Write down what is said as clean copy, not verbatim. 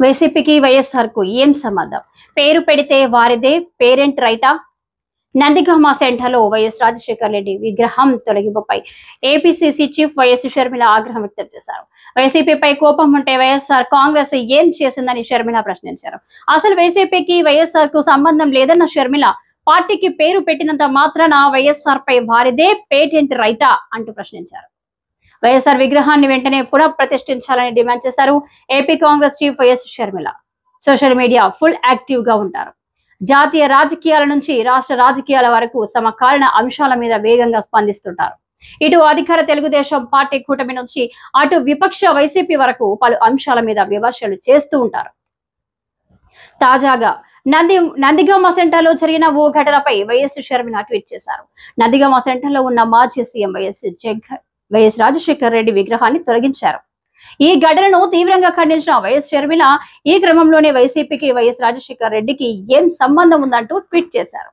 వైసీపీకి వైఎస్ఆర్ కు ఏం సంబంధం? పేరు పెడితే వారిదే పేరెంట్ రైటా? నందిగామ సెంటర్లో వైఎస్ రాజశేఖర్ రెడ్డి విగ్రహం తొలగింపుపై ఏపీసీసీ చీఫ్ వైఎస్ షర్మిల ఆగ్రహం వ్యక్తం చేశారు. వైసీపీపై కోపం ఉంటే వైఎస్ఆర్ కాంగ్రెస్ ఏం చేసిందని షర్మిల ప్రశ్నించారు. అసలు వైసీపీకి వైఎస్ఆర్ కు సంబంధం లేదన్న షర్మిల, పార్టీకి పేరు పెట్టినంత మాత్రాన వైఎస్ఆర్ పై వారిదే పేటెంట్ రైటా అంటూ ప్రశ్నించారు. వైఎస్ఆర్ విగ్రహాన్ని వెంటనే పునః ప్రతిష్ఠించాలని డిమాండ్ చేశారు. AP Congress chief YS Sharmila social media full active గా ఉంటారు. జాతీయ రాజకీయాల నుంచి రాష్ట్ర రాజకీయాల వరకు సమకాలీన అంశాల మీద వేగంగా స్పందిస్తుంటారు. ఇటు అధికార తెలుగుదేశం పార్టీ కూటమి నుంచి అటు విపక్ష వైసీపీ వరకు పలు అంశాల మీద విమర్శలు చేస్తూ ఉంటారు. తాజాగా నందిగామ సెంటర్ లో జరిగిన ఓ ఘటనపై వైఎస్ షర్మిల ట్వీట్ చేశారు. నందిగామ సెంటర్ లో ఉన్న మాజీ సీఎం వైఎస్ రాజశేఖర్ రెడ్డి విగ్రహాన్ని తొలగించారు. ఈ ఘటనను తీవ్రంగా ఖండించిన వైఎస్ షర్మిల, ఈ క్రమంలోనే వైసీపీకి వైఎస్ రాజశేఖర్ రెడ్డికి ఏం సంబంధం ఉందంటూ ట్వీట్ చేశారు.